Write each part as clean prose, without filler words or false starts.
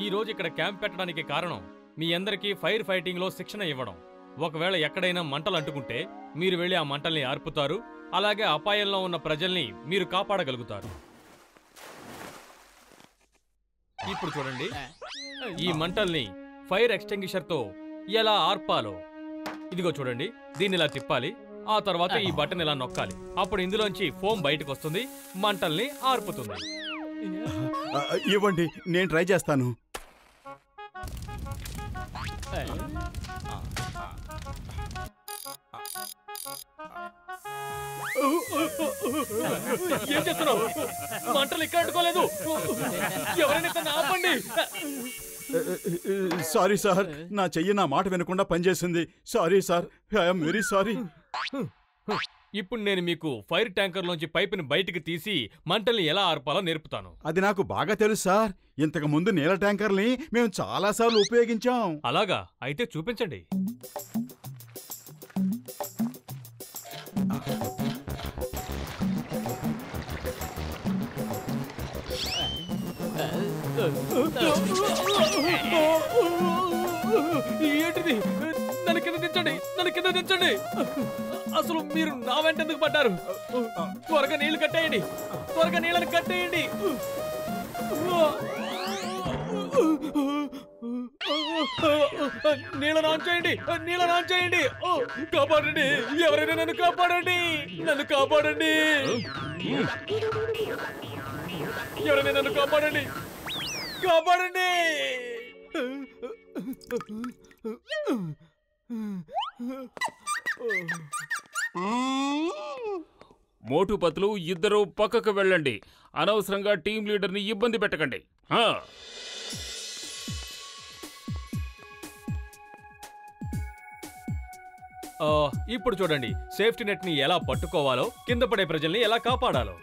ఈ రోజు ఇక్కడ క్యాంప్ పెట్టడానికి కారణం మీ అందరికీ ఫైర్ ఫైటింగ్ లో శిక్షణ ఇవ్వడం. ఒకవేళ ఎక్కడైనా మంటలు అంటుకుంటే మీరు వెళ్లి ఆ మంటల్ని ఆర్పుతారు. అలాగే అపాయంలో ఉన్న ప్రజల్ని మీరు కాపాడగలుగుతారు. ఇప్పుడు చూడండి, ఈ మంటల్ని ఫైర్ ఎక్స్టింగ్విషర్ తో ఎలా ఆర్పాలో. ఇదిగో చూడండి, దీన్ని ఇలా తిప్పాలి. ఆ తర్వాత ఈ బటన్ ఇలా నొక్కాలి. అప్పుడు ఇందులోంచి ఫోమ్ బయటకు వస్తుంది, మంటల్ని ఆర్పుతుంది. ఇవ్వండి, నేను ట్రై చేస్తాను. ఏం చేస్తున్నావు? మంటలు ఇక్కడ అడ్డుకోలేదు. ఎవరైనా తను ఆపండి. సారీ సార్, నా చెయ్యి నా మాట వినకుండా పనిచేసింది. Sorry sir, I'm very sorry. ఇప్పుడు నేను మీకు ఫైర్ ట్యాంకర్ లోంచి పైపుని బయటికి తీసి మంటల్ని ఎలా ఆర్పాలో నేర్పుతాను. అది నాకు బాగా తెలుసు సార్. ఇంతకు ముందు నీళ్ళ ట్యాంకర్ని మేము చాలా సార్లు ఉపయోగించాం. అలాగా? అయితే చూపించండి. ఏంటిది? నన్ను కింద దించండి, నన్ను కింద దించండి. అసలు మీరు నా వెంట ఎందుకు పడ్డారు? త్వరగా నీళ్లు కట్టేయండి, త్వరగా నీళ్ళని కట్టేయండి. నీళ్ళని ఆన్ చేయండి, నీళ్ళని ఆన్ చేయండి. కాపాడండి, ఎవరైనా నన్ను కాపాడండి, నన్ను కాపాడండి, ఎవరైనా నన్ను కాపాడండి, కాపాడండి. మోటు పతులు ఇద్దరు పక్కకు వెళ్ళండి. అనవసరంగా టీం లీడర్ని ఇబ్బంది పెట్టకండి. ఇప్పుడు చూడండి, సేఫ్టీ నెట్ ని ఎలా పట్టుకోవాలో, కింద పడే ప్రజల్ని ఎలా కాపాడాలో.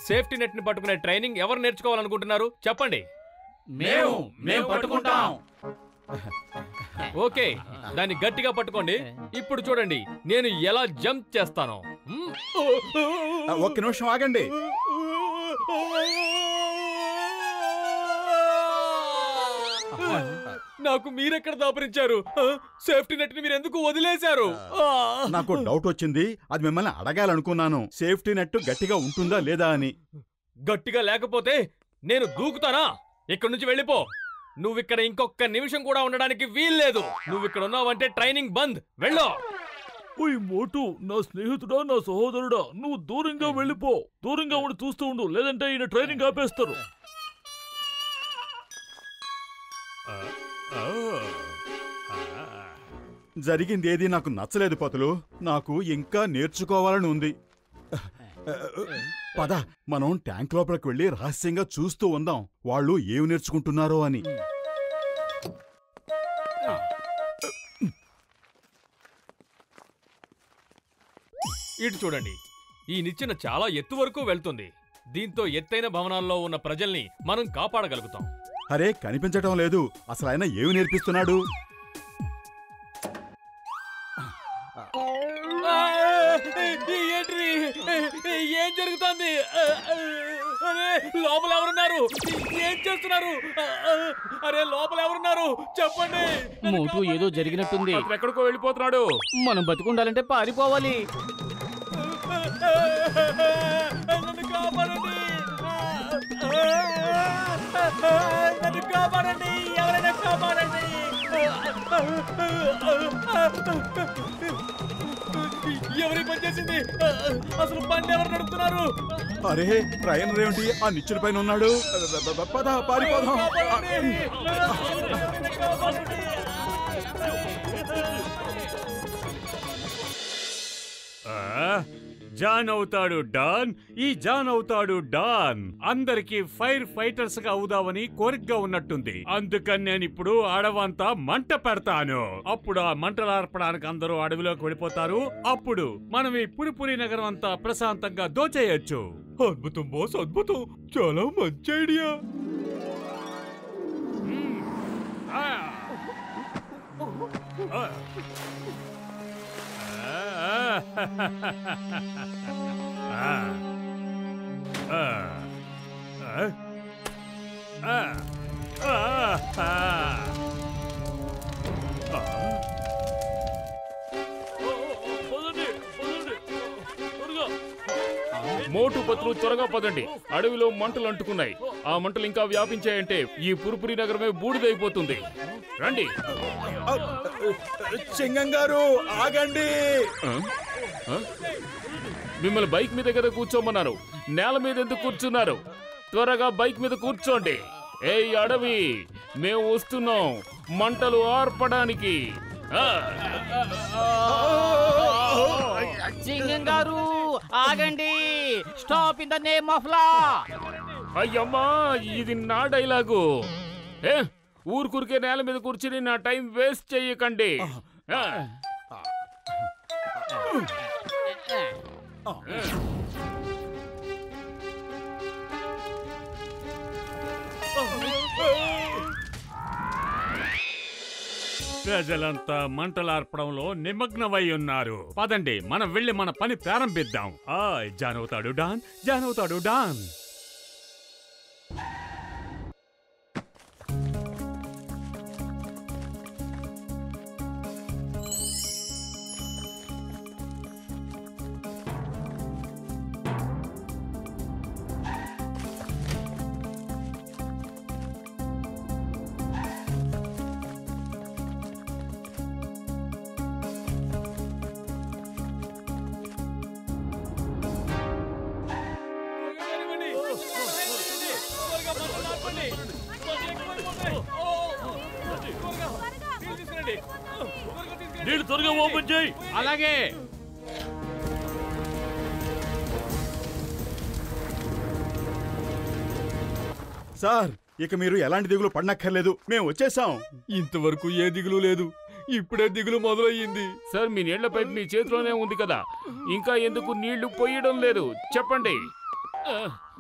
సేఫ్టీ నెట్ ని పట్టుకునే ట్రైనింగ్ ఎవరు నేర్చుకోవాలనుకుంటున్నారు? చెప్పండి. మేము పట్టుకుంటాం. ఓకే, దాన్ని గట్టిగా పట్టుకోండి. ఇప్పుడు చూడండి నేను ఎలా జంప్ చేస్తాను. ఒక్క నిమిషం ఆగండి. నాకు మీరెక్కడ దాపరించారు? సేఫ్టీ నెట్ ని మీరు ఎందుకు వదిలేశారు? నాకు డౌట్ వచ్చింది, అది మిమ్మల్ని అడగాలనుకున్నాను. సేఫ్టీ నెట్ గట్టిగా ఉంటుందా లేదా అని. గట్టిగా లేకపోతే నేను దూకుతానా? ఇక్కడి నుంచి వెళ్ళిపో. నువ్విక్కడ ఇంకొక నిమిషం కూడా ఉండడానికి వీల్లేదు. నువ్విక్కడ ఉన్నావంటే ట్రైనింగ్ బంద్. వెళ్ళు. ఓయ్ మోటు, నా స్నేహితుడా, నా సహోదరుడా, నువ్వు దూరంగా వెళ్ళిపో. దూరంగా ఉండి చూస్తూ ఉండు, లేదంటే ఈయన ట్రైనింగ్ ఆపేస్తారు. జరిగింది ఏది నాకు నచ్చలేదు పతులు. నాకు ఇంకా నేర్చుకోవాలని ఉంది. పద, మనం ట్యాంక్ లోపలికి వెళ్ళి రహస్యంగా చూస్తూ ఉందాం, వాళ్ళు ఏమి నేర్చుకుంటున్నారో అని. ఇటు చూడండి, ఈ నిచ్చెన చాలా ఎత్తు వరకు వెళ్తుంది. దీంతో ఎత్తైన భవనాల్లో ఉన్న ప్రజల్ని మనం కాపాడగలుగుతాం. అరే, కనిపించటం లేదు. అసలు ఆయన ఏమి నేర్పిస్తున్నాడు? ఏం జరుగుతుంది? లోపల ఎవరున్నారు? ఏం చేస్తున్నారు? అరే, లోపల ఎవరున్నారు? చెప్పండి. మోటు, ఏదో జరిగినట్టుంది. ఎక్కడికో వెళ్ళిపోతున్నాడు. మనం బతుకుండాలంటే పారిపోవాలి. నన్ను కాపాడండి, నన్ను కాపాడండి, ఎవరైనా కాపాడండి. ఎవరి పని చేసింది? అసలు బండి ఎవరు నడుపుతున్నారు? అరే, ట్రైనర్ ఏమిటి ఆ నిచ్చెన పైన ఉన్నాడు? పద, పారిపోదాం. జాన్ అవుతాడు డాన్, ఈ జాన్ అవుతాడు డాన్. అందరికి ఫైర్ ఫైటర్స్ గా అవుదామని కోరికగా ఉన్నట్టుంది. అందుకని నేను ఇప్పుడు అడవంతా మంట పెడతాను. అప్పుడు ఆ మంటలు ఆర్పడానికి అందరూ అడవిలోకి వెళ్ళిపోతారు. అప్పుడు మనం ఈ పురిపురి నగరం అంతా ప్రశాంతంగా దోచేయొచ్చు. అద్భుతం బాస్, అద్భుతం. చాలా మంచి ఐడియా. మోటు పత్రులు త్వరగా పదండి, అడవిలో మంటలు అంటుకున్నాయి. ఆ మంటలు ఇంకా వ్యాపించాయంటే ఈ పురుపురి నగరమే బూడిదైపోతుంది. రండి. సింగం గారు ఆగండి. మిమ్మల్ని బైక్ మీద కదా కూర్చోమన్నారు, నేల మీద ఎందుకు కూర్చున్నారు? త్వరగా బైక్ మీద కూర్చోండి. ఏయ్ అడవి, మేము వస్తున్నాం మంటలు ఆర్పడానికి. సింగం గారు ఆగండి, stop in the name of law. అయ్యమ్మా, ఇది నా డైలాగు. ఊరికే నేల మీద కూర్చుని నా టైం వేస్ట్ చెయ్యకండి. ప్రజలంతా మంటలార్పడంలో నిమగ్నమై ఉన్నారు. పదండి, మనం వెళ్ళి మన పని ప్రారంభిద్దాం. జాన్ అవుతాడు డాన్, జాన్ అవుతాడు డాన్. నీళ్ళు త్వరగా ఓపెన్ చేయి. అలాగే. సార్, ఇక మీరు ఎలాంటి దిగులు పడనక్కర్లేదు, మేము వచ్చేసాం. ఇంతవరకు ఏ దిగులు లేదు, ఇప్పుడే దిగులు మొదలయ్యింది. సార్, మీ నీళ్ల పైపు మీ చేతిలోనే ఉంది కదా, ఇంకా ఎందుకు నీళ్లు పోయడం లేదు చెప్పండి.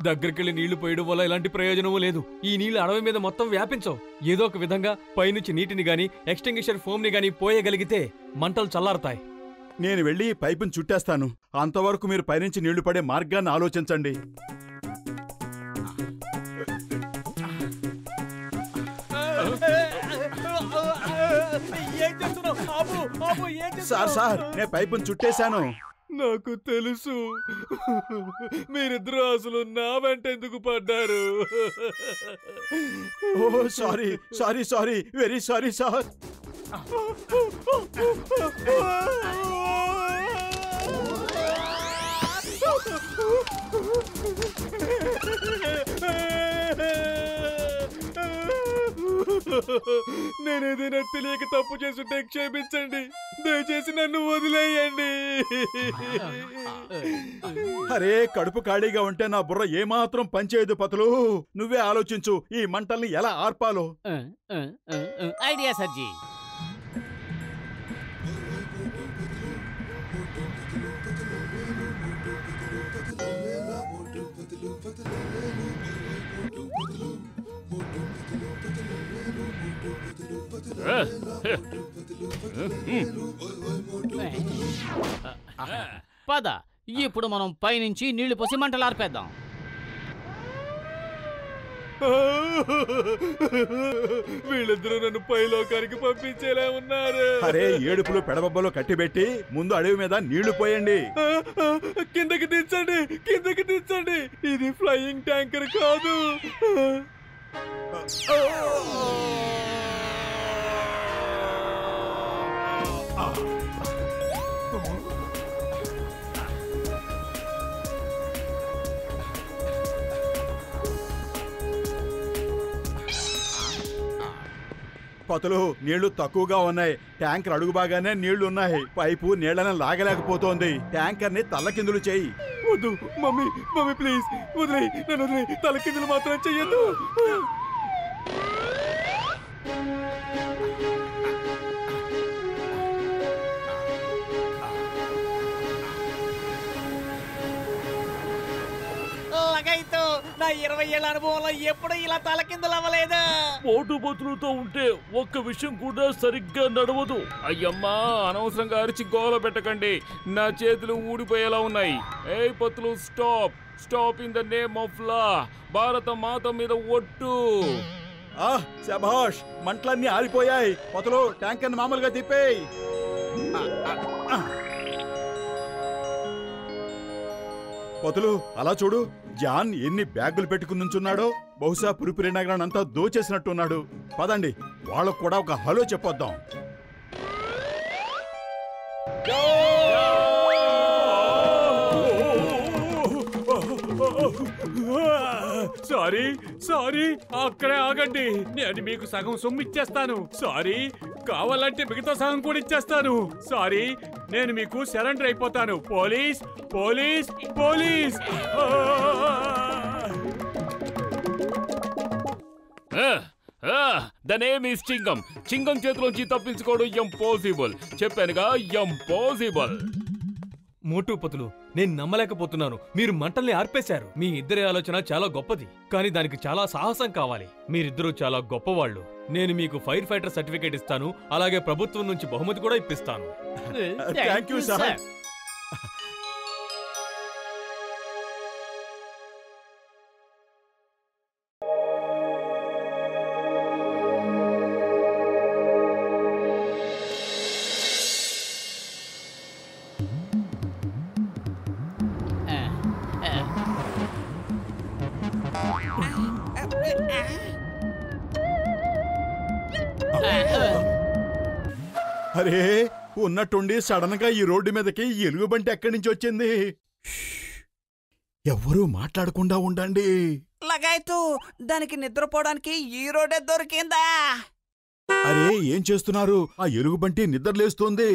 దగ్గరికెళ్ళి నీళ్లు పోయడం వల్ల ఎలాంటి ప్రయోజనమూ లేదు. ఈ నీళ్లు అడవి మీద మొత్తం వ్యాపించవు. ఏదో ఒక విధంగా పైనుంచి నీటిని గాని ఎక్స్టింగ్విషర్ ఫోమ్ ని గాని పోయగలిగితే మంటలు చల్లారుతాయి. నేను వెళ్ళి పైపుని చుట్టేస్తాను. అంతవరకు మీరు పైనుంచి నీళ్లు పడే మార్గాన్ని ఆలోచించండి. సార్, నేను పైపుని చుట్టేశాను. నాకు తెలుసు, మీరిద్దరూ అసలు నా వెంట ఎందుకు పడ్డారు. Oh sorry sorry sorry, very sorry sir. నేనేదైనా తెలియక తప్పు చేస్తుంటే క్షమించండి, దయచేసి నన్ను వదిలేయండి. అరే, కడుపు ఖాళీగా ఉంటే నా బుర్ర ఏమాత్రం పనిచేయదు పతులు. నువ్వే ఆలోచించు, ఈ మంటల్ని ఎలా ఆర్పాలో. ఐడియా సర్జీ. పద, ఇప్పుడు మనం పైనుంచి నీళ్లు పోసి మంటలు ఆర్పేద్దాం. వీళ్ళిద్దరూ నన్ను పైలోకానికి పంపించేలా ఉన్నారు. అరే, ఏడుపులు పెడబొబ్బలు కట్టిబెట్టి ముందు అడవి మీద నీళ్లు పోయండి. కిందకి దించండి, కిందకి దించండి. ఇది ఫ్లయింగ్ ట్యాంకర్ కాదు. పతులు, నీళ్లు తక్కువగా ఉన్నాయి. ట్యాంకర్ అడుగు బాగానే నీళ్లు ఉన్నాయి. పైపు నీళ్లను లాగలేకపోతోంది. ట్యాంకర్ ని తల్లకిందులు చేయి. వద్దు మమ్మీ, మమ్మీ ప్లీజ్ వదిలేయ్, నన్ను వదిలేయ్. తలకిందులు మాత్రం చెయ్యొద్దు. నా 20 ఏళ్ల అనుభవంలో ఎప్పుడు ఇలా తలకిందులు అవ్వలేదు. మోటు బతులతో ఉంటే ఒక్క విషయం కూడా సరిగ్గా నడవదు. అయ్యమ్మా, అనవసరంగా అరిచి గోల పెట్టకండి, నా చేతులు ఊడిపోయేలా ఉన్నాయి. ఏయ్ Patlu, stop, stop in the name of law. Bharat Mata మీద ఒట్టు. శభాష్, మంటలన్నీ ఆరిపోయాయి. పతులు, ట్యాంకర్ మామూలుగా తిప్పేయ్. పతులు అలా చూడు, జాన్ ఎన్ని బ్యాగులు పెట్టుకుని నుంచున్నాడో. బహుశా పురిపురి నగరాన్ని అంతా దోచేసినట్టున్నాడు. పదండి, వాళ్ళకు కూడా ఒక హలో చెప్పొద్దాం. సారీ సారీ, అక్కడే ఆగండి. నేను మీకు సగం సొమ్ము ఇచ్చేస్తాను. సారీ, కావాలంటే మిగతా సగం కూడా ఇచ్చేస్తాను. సారీ, నేను మీకు సరెండర్ అయిపోతాను. Police police police. The name is Chingam. Chingam చేతిలోంచి తప్పించుకోవడం ఇంపాసిబుల్. చెప్పానుగా, ఇంపాసిబుల్. మోటు పతులు, నేను నమ్మలేకపోతున్నాను. మీరు మంటల్ని ఆర్పేశారు. మీ ఇద్దరి ఆలోచన చాలా గొప్పది, కానీ దానికి చాలా సాహసం కావాలి. మీరిద్దరూ చాలా గొప్పవాళ్ళు. నేను మీకు ఫైర్ ఫైటర్ సర్టిఫికేట్ ఇస్తాను, అలాగే ప్రభుత్వం నుంచి బహుమతి కూడా ఇప్పిస్తాను. Thank you sir. అరే, ఉన్నట్టుండి సడన్ గా ఈ రోడ్డు మీదకి ఎలుగుబంటి ఎక్కడి నుంచి వచ్చింది? ఎవ్వరూ మాట్లాడకుండా ఉండండి. లగాయతు, దానికి నిద్రపోవడానికి ఈ రోడ్డే దొరికిందా? అరే, ఏం చేస్తున్నారు? ఆ ఎలుగుబంటి నిద్రలేస్తోంది.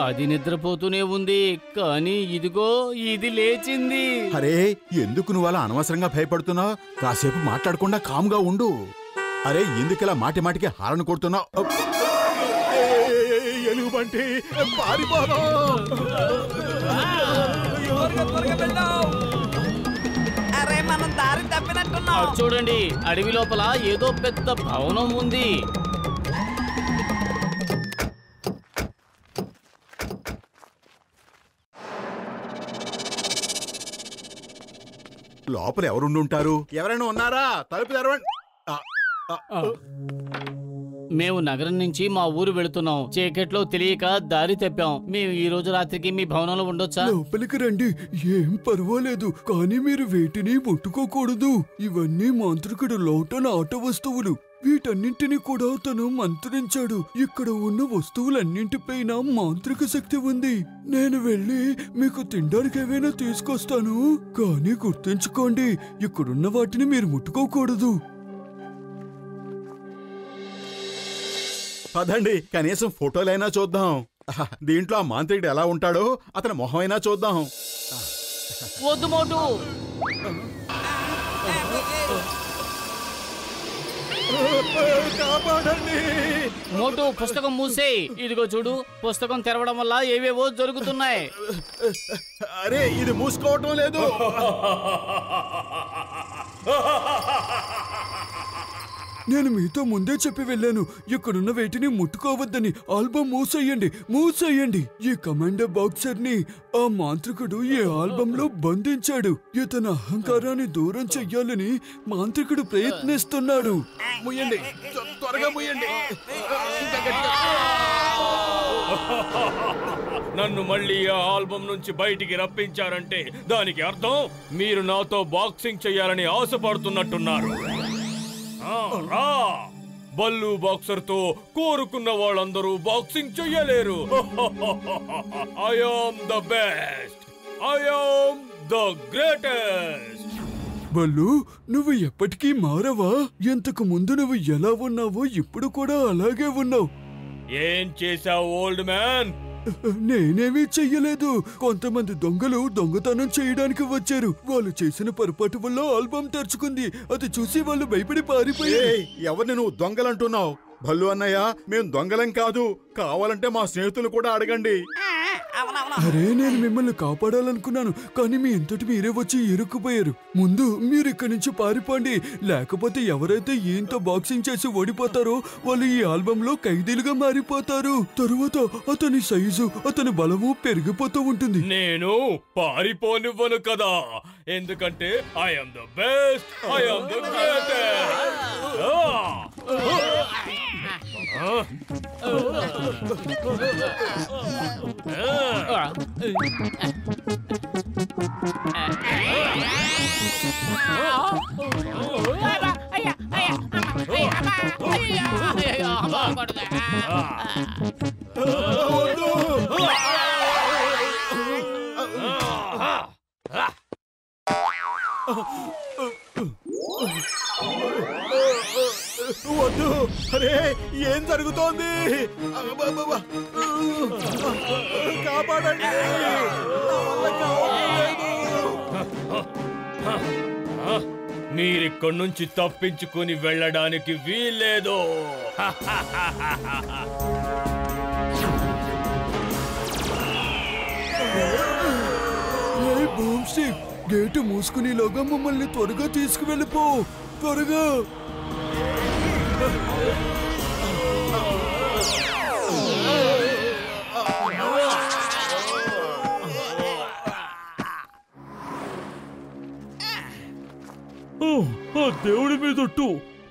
అది నిద్రపోతూనే ఉంది, కానీ ఇదిగో ఇది లేచింది. అరే, ఎందుకు నువ్వు అలా అనవసరంగా భయపడుతున్నావు? కాసేపు మాట్లాడకుండా కామ్గా ఉండు. అరే, ఎందుకలా మాటి మాటికి హారన్ కొడుతున్నావు? ఎలుగుబంటి పారిపోదాం. అరే, మనం దారి తప్పినట్టున్నాం. అటు చూడండి, అడవి లోపల ఏదో పెద్ద భవనం ఉంది. లోపల ఎవరుండుంటారు? ఎవరైనా ఉన్నారా? తలుపు తెరవండి. మేము నగరం నుంచి మా ఊరు వెళుతున్నాం. చీకట్లో తెలియక దారి తప్పాం. మేము ఈ రోజు రాత్రికి మీ భవనంలో ఉండొచ్చా? లోపలికి రండి, ఏం పర్వాలేదు, కానీ మీరు వేటిని ముట్టుకోకూడదు. ఇవన్నీ మాంత్రికుడు లోటన ఆట వస్తువులు. వీటన్నింటినీ కూడా తను మంత్రించాడు. ఇక్కడ ఉన్న వస్తువులన్నింటిపైన మాంత్రిక శక్తి ఉంది. నేను వెళ్ళి మీకు తినడానికి ఏవైనా తీసుకొస్తాను, కానీ గుర్తుంచుకోండి, ఇక్కడున్న వాటిని మీరు ముట్టుకోకూడదు. పదండి, కనీసం ఫోటోలైనా చూద్దాం. దీంట్లో ఆ మాంత్రికుడు ఎలా ఉంటాడో అతని మొహం అయినా చూద్దాం. వద్దు మోటు. కాపాడండి. మోటు, పుస్తకం మూసేయ్. ఇదిగో చూడు, పుస్తకం తెరవడం వల్ల ఏవేవో జరుగుతున్నాయి. అరే, ఇది మూసుకోవటం లేదు. నేను మీతో ముందే చెప్పి వెళ్ళాను, ఇక్కడున్న వేటిని ముట్టుకోవద్దని. ఆల్బమ్ మూసేయండి. ఈ కమాండర్ బాక్సర్ ని ఆ మాంత్రికుడు ఈ ఆల్బమ్ లో బంధించాడు. ఇతని అహంకారాన్ని దూరం చెయ్యాలని మాంత్రికుడు ప్రయత్నిస్తున్నాడు. ముయ్యండి, త్వరగా ముయ్యండి. నన్ను మళ్ళీ ఆ ఆల్బమ్ నుంచి బయటికి రప్పించారంటే దానికి అర్థం మీరు నాతో బాక్సింగ్ చెయ్యాలని ఆశపడుతున్నట్టున్నారు. రా, బల్లు బాక్సర్ తో కోరుకున్న వాళ్ళందరూ బాక్సింగ్ చెయ్యలేరు. I am the best, I am the greatest. Ballu, నువ్వు ఎప్పటికీ మారవా? ఇంతకు ముందు నువ్వు ఎలా ఉన్నావో ఇప్పుడు కూడా అలాగే ఉన్నావు. ఏం చేశావు ఓల్డ్ మ్యాన్? నేనేమీ చెయ్యలేదు. కొంతమంది దొంగలు దొంగతనం చేయడానికి వచ్చారు. వాళ్ళు చేసిన పొరపాటు వల్ల ఆల్బమ్ తెరుచుకుంది. అది చూసి వాళ్ళు భయపడి పారిపోయారు. ఎవరిని నువ్వు దొంగలంటున్నావు? భల్లు అన్నయ్య, మేం దొంగలం కాదు. కావాలంటే మా స్నేహితులు కూడా అడగండి. అరే, నేను మిమ్మల్ని కాపాడాలనుకున్నాను, కానీ మీ ఇంతటి మీరే వచ్చి ఇరుక్కుపోయారు. ముందు మీరు ఇక్కడి నుంచి పారిపోండి, లేకపోతే ఎవరైతే ఈయంతో బాక్సింగ్ చేసి ఓడిపోతారో వాళ్ళు ఈ ఆల్బమ్ లో ఖైదీలుగా మారిపోతారు. తరువాత అతని సైజు, అతని బలము పెరిగిపోతూ ఉంటుంది. నేను పారిపోనివ్వను కదా, ఎందుకంటే I am the best, I am the greatest. వద్దు. అరే ఏం జరుగుతోంది? కాపాడండి. నా వల్ల కావట్లేదు. మీరిక్కడి నుంచి తప్పించుకుని వెళ్ళడానికి వీల్లేదు. బూమ్స్టిక్, గేటు మూసుకునేలోగా మమ్మల్ని త్వరగా తీసుకువెళ్ళిపో. త్వరగా. ఆ దేవుడి మీదొట్టు,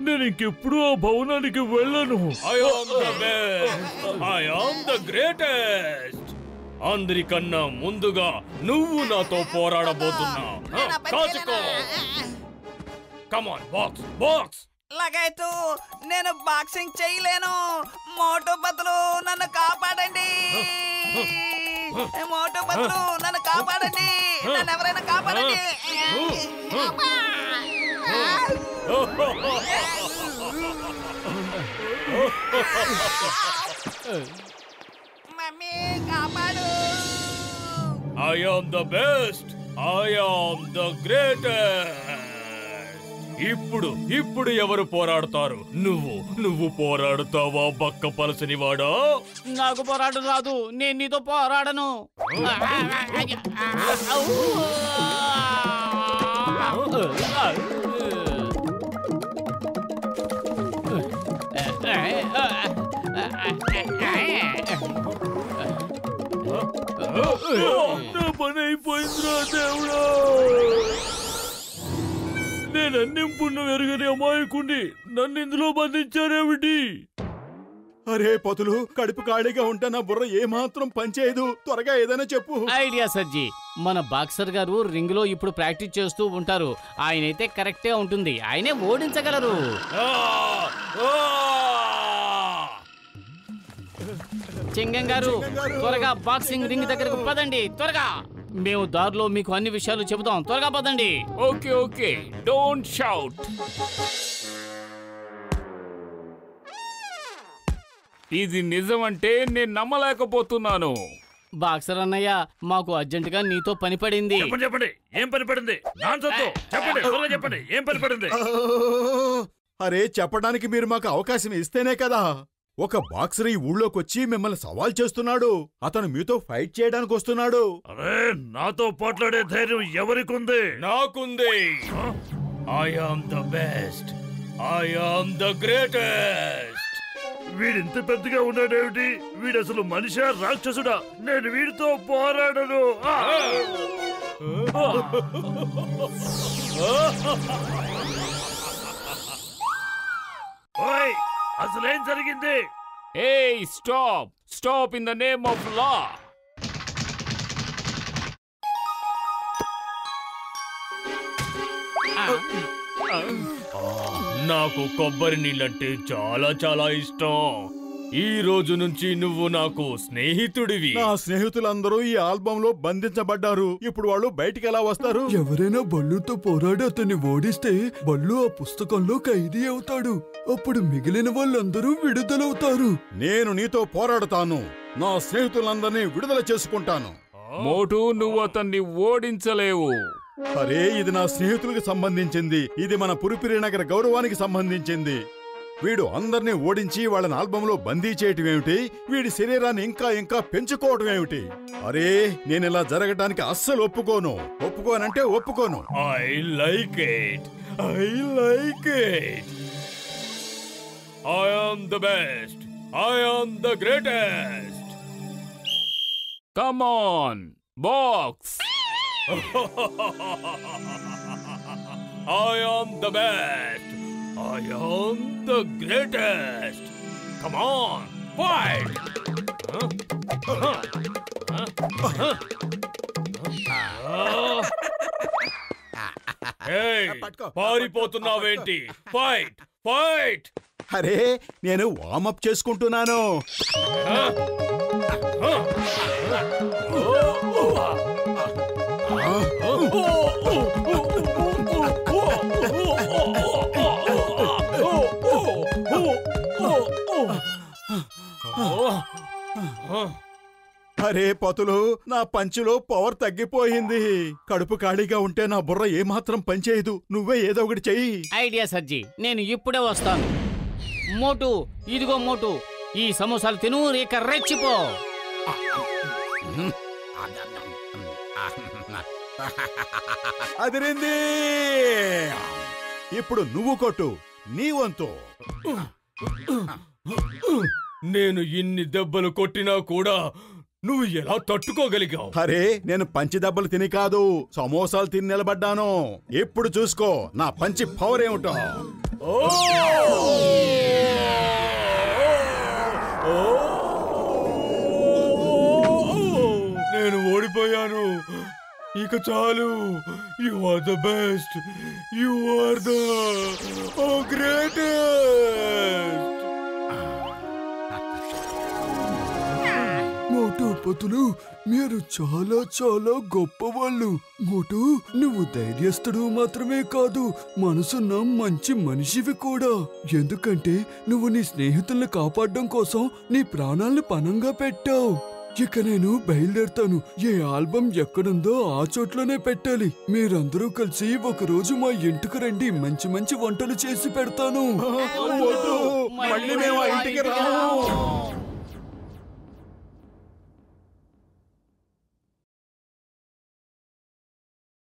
నేను ఇంకెప్పుడు ఆ భవనానికి వెళ్ళను. I am the best. I am the greatest. అందరికన్నా ముందుగా నువ్వు నాతో పోరాడబోతున్నావు. కాచుకో. Come on, box, box. లగైతు నేను బాక్సింగ్ చేయలేను. మోటు బదులు నన్ను కాపాడండి. మోటు బదులు నన్ను కాపాడండి. నన్ను ఎవరైనా కాపాడండి. మమ్మీ కాపాడు. I am the best. I am the greatest. ఇప్పుడు ఎవరు పోరాడతారు? నువ్వు పోరాడుతావా బక్క పలసనివాడా? నాకు పోరాటం రాదు, నేను నీతో పోరాడను. నా పని అయిపోయిందిరా దేవుడా. నేను అన్నింపున్న ఎరుగని అమాయకుణ్ణి నన్ను ఇందులో బంధించారేమిటి? అరే పతులు, కడుపు ఖాళీగా ఉంటే నా బుర్ర ఏమాత్రం పనిచేయదు. త్వరగా ఏదైనా చెప్పు. ఐడియా సజ్జీ, మన బాక్సర్ గారు రింగ్ లో ఇప్పుడు ప్రాక్టీస్ చేస్తూ ఉంటారు. ఆయనైతే కరెక్టే ఉంటుంది, ఆయనే ఓడించగలరు. చింగం గారు, త్వరగా బాక్సింగ్ రింగ్ దగ్గరకు పదండి. త్వరగా, మేము దారిలో మీకు అన్ని విషయాలు చెబుతాం. త్వరగా పదండి. Okay okay, don't shout. ఇది నిజమంటే నేను నమ్మలేకపోతున్నాను. బాక్సర్ అన్నయ్య, మాకు అర్జెంటుగా నీతో పని పడింది. చెప్పండి, ఏం పని పడింది? చెప్పండి, ఏం పని పడింది? అరే చెప్పడానికి మీరు మాకు అవకాశం ఇస్తేనే కదా. ఒక బాక్సర్ ఈ ఊళ్ళోకి వచ్చి మిమ్మల్ని సవాల్ చేస్తున్నాడు. అతను మీతో ఫైట్ చేయడానికి వస్తున్నాడు. అరే నాతో పోట్లాడే ధైర్యం ఎవరికుంది? నాకుంది. I am the best. I am the greatest. వీడింత పెద్దగా ఉన్నాడేమిటి? వీడు అసలు మనిషా రాక్షసుడా? నేను వీడితో పోరాడను. ఓయ్, అసలేం జరిగింది? ఏయ్, stop stop in the name of లా. నాకు కొబ్బరి నీళ్ళంటే చాలా చాలా ఇష్టం. ఈ రోజు నుంచి నువ్వు నాకు స్నేహితుడివి. నా స్నేహితులందరూ ఈ ఆల్బమ్ లో బంధించబడ్డారు. ఇప్పుడు వాళ్ళు బయటికి ఎలా వస్తారు? ఎవరైనా బల్లుతో పోరాడి అతన్ని ఓడిస్తే బల్లు ఆ పుస్తకంలో ఖైదీ అవుతాడు. అప్పుడు మిగిలిన వాళ్ళందరూ విడుదలవుతారు. నేను నీతో పోరాడుతాను. నా స్నేహితులందరినీ విడుదల చేసుకుంటాను. మోటు, నువ్వు అతన్ని ఓడించలేవు. అరే ఇది నా స్నేహితులకు సంబంధించింది. ఇది మన పురిపిరి నగర గౌరవానికి సంబంధించింది. వీడు అందరినీ ఓడించి వాళ్ళని ఆల్బంలో బందీ చేయటం ఏమిటి? వీడి శరీరాన్ని ఇంకా ఇంకా పెంచుకోవటం ఏమిటి? అరే నేనిలా జరగడానికి అస్సలు ఒప్పుకోనంటే ఒప్పుకోను. I like it. I like it. I am the best. I am the greatest. Come on, box. I am the best. I am the greatest. Come on, fight. ఏయ్, పట్టుకో. పారిపోతున్నావేంటి? Fight fight! అరే నేను వార్మప్ చేసుకుంటున్నాను. అరే పతులు, నా పంచిలో power తగ్గిపోయింది. కడుపు ఖాళీగా ఉంటే నా బుర్ర ఏమాత్రం పనిచేయదు. నువ్వే ఏదో ఒకటి చెయ్యి. ఐడియా సజ్జి, నేను ఇప్పుడే వస్తాను. మోటు, ఇదిగో మోటు, ఈ సమోసాలు తిను, ఇక రెచ్చిపో. అదిరింది. ఇప్పుడు నువ్వు కొట్టు, నీ వంతు. నేను ఇన్ని దెబ్బలు కొట్టినా కూడా నువ్వు ఎలా తట్టుకోగలిగావు? అరే నేను పంచి దెబ్బలు తిని కాదు, సమోసాలు తిని నిలబడ్డాను. ఇప్పుడు చూసుకో నా పంచి పవర్ ఏమిటో. నేను ఓడిపోయాను. ఇక చాలు. You are the best. You are the greatest. Motu Patlu, మీరు చాలా చాలా గొప్పవాళ్ళు. మోటు, నువ్వు ధైర్యస్తుడు మాత్రమే కాదు, మనసున్న మంచి మనిషివి కూడా. ఎందుకంటే నువ్వు నీ స్నేహితుల్ని కాపాడడం కోసం నీ ప్రాణాల్ని పణంగా పెట్టావు. ఇక నేను బయలుదేరుతాను. ఏ ఆల్బమ్ ఎక్కడుందో ఆ చోట్లోనే పెట్టాలి. మీరందరూ కలిసి ఒకరోజు మా ఇంటికి రండి, మంచి మంచి వంటలు చేసి పెడతాను. మళ్ళీ మేము ఆ ఇంటికి రాము.